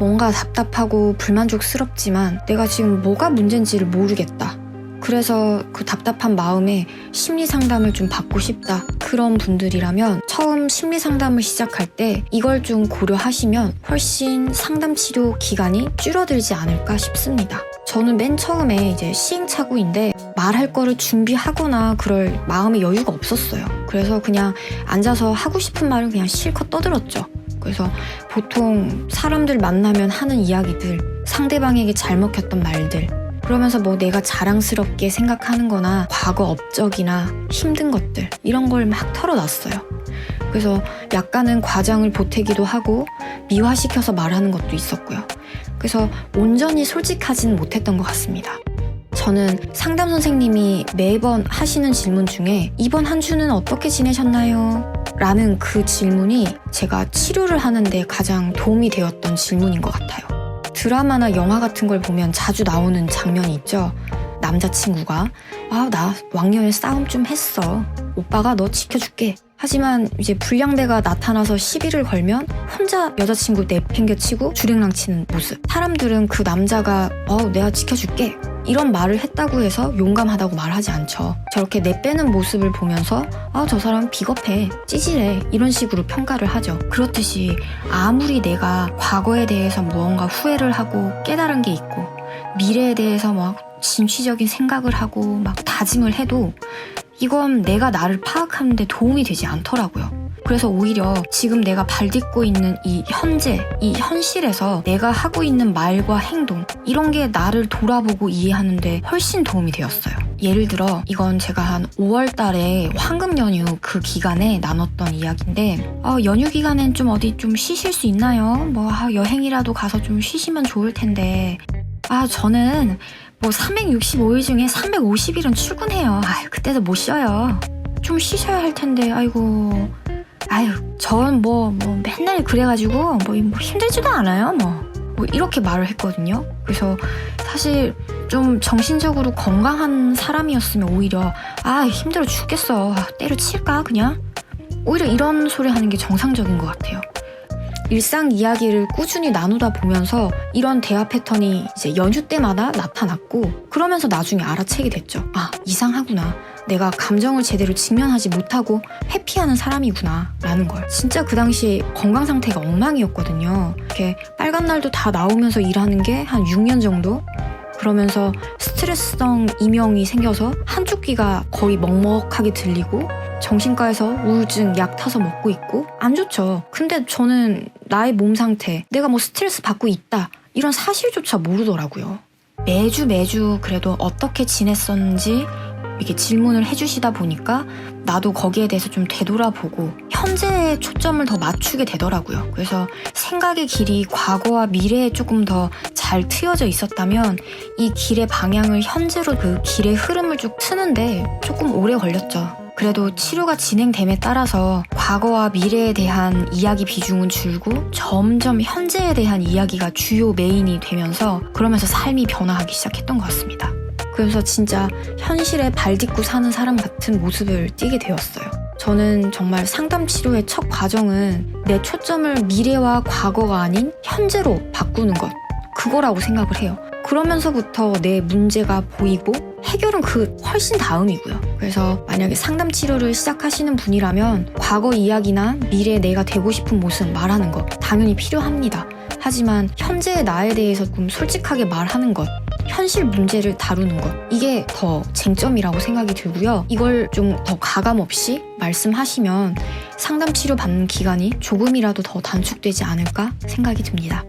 뭔가 답답하고 불만족스럽지만 내가 지금 뭐가 문제인지를 모르겠다. 그래서 그 답답한 마음에 심리 상담을 좀 받고 싶다. 그런 분들이라면 처음 심리 상담을 시작할 때 이걸 좀 고려하시면 훨씬 상담 치료 기간이 줄어들지 않을까 싶습니다. 저는 맨 처음에 이제 시행착오인데 말할 거를 준비하거나 그럴 마음의 여유가 없었어요. 그래서 그냥 앉아서 하고 싶은 말은 그냥 실컷 떠들었죠. 그래서 보통 사람들 만나면 하는 이야기들, 상대방에게 잘 먹혔던 말들, 그러면서 뭐 내가 자랑스럽게 생각하는 거나 과거 업적이나 힘든 것들 이런 걸 막 털어놨어요. 그래서 약간은 과장을 보태기도 하고 미화시켜서 말하는 것도 있었고요. 그래서 온전히 솔직하지는 못했던 것 같습니다. 저는 상담 선생님이 매번 하시는 질문 중에 이번 한 주는 어떻게 지내셨나요? 라는 그 질문이 제가 치료를 하는데 가장 도움이 되었던 질문인 것 같아요. 드라마나 영화 같은 걸 보면 자주 나오는 장면이 있죠. 남자친구가 나 왕년에 싸움 좀 했어. 오빠가 너 지켜줄게. 하지만 이제 불량배가 나타나서 시비를 걸면 혼자 여자친구 내팽개치고 주랭랑치는 모습. 사람들은 그 남자가 내가 지켜줄게 이런 말을 했다고 해서 용감하다고 말하지 않죠. 저렇게 내빼는 모습을 보면서 저 사람 비겁해, 찌질해 이런 식으로 평가를 하죠. 그렇듯이 아무리 내가 과거에 대해서 무언가 후회를 하고 깨달은 게 있고 미래에 대해서 막 진취적인 생각을 하고 막 다짐을 해도 이건 내가 나를 파악하는 데 도움이 되지 않더라고요. 그래서 오히려 지금 내가 발딛고 있는 이 현재, 이 현실에서 내가 하고 있는 말과 행동 이런 게 나를 돌아보고 이해하는 데 훨씬 도움이 되었어요. 예를 들어 이건 제가 한 5월 달에 황금 연휴 그 기간에 나눴던 이야기인데 연휴 기간엔 좀 어디 좀 쉬실 수 있나요? 여행이라도 가서 좀 쉬시면 좋을 텐데 저는 365일 중에 350일은 출근해요. 그때도 못 쉬어요. 좀 쉬셔야 할 텐데 전 맨날 그래가지고 힘들지도 않아요. 이렇게 말을 했거든요. 그래서 사실 좀 정신적으로 건강한 사람이었으면 오히려 힘들어 죽겠어. 때려칠까 그냥? 오히려 이런 소리 하는 게 정상적인 것 같아요. 일상 이야기를 꾸준히 나누다 보면서 이런 대화 패턴이 이제 연휴 때마다 나타났고 그러면서 나중에 알아채게 됐죠. 이상하구나. 내가 감정을 제대로 직면하지 못하고 회피하는 사람이구나 라는 걸. 진짜 그 당시 건강 상태가 엉망이었거든요. 이렇게 빨간 날도 다 나오면서 일하는 게 한 6년 정도? 그러면서 스트레스성 이명이 생겨서 한쪽 귀가 거의 먹먹하게 들리고 정신과에서 우울증 약 타서 먹고 있고 안 좋죠. 근데 저는 나의 몸 상태, 내가 스트레스 받고 있다 이런 사실조차 모르더라고요. 매주 그래도 어떻게 지냈었는지 이렇게 질문을 해주시다 보니까 나도 거기에 대해서 좀 되돌아보고 현재에 초점을 더 맞추게 되더라고요. 그래서 생각의 길이 과거와 미래에 조금 더 잘 트여져 있었다면 이 길의 방향을 현재로 그 길의 흐름을 쭉 트는데 조금 오래 걸렸죠. 그래도 치료가 진행됨에 따라서 과거와 미래에 대한 이야기 비중은 줄고 점점 현재에 대한 이야기가 주요 메인이 되면서 그러면서 삶이 변화하기 시작했던 것 같습니다. 그래서 진짜 현실에 발딛고 사는 사람 같은 모습을 띠게 되었어요. 저는 정말 상담 치료의 첫 과정은 내 초점을 미래와 과거가 아닌 현재로 바꾸는 것, 그거라고 생각을 해요. 그러면서부터 내 문제가 보이고 해결은 그 훨씬 다음이고요. 그래서 만약에 상담 치료를 시작하시는 분이라면 과거 이야기나 미래에 내가 되고 싶은 모습 말하는 것 당연히 필요합니다. 하지만 현재의 나에 대해서 좀 솔직하게 말하는 것, 현실 문제를 다루는 것, 이게 더 쟁점이라고 생각이 들고요. 이걸 좀 더 가감 없이 말씀하시면 상담 치료 받는 기간이 조금이라도 더 단축되지 않을까 생각이 듭니다.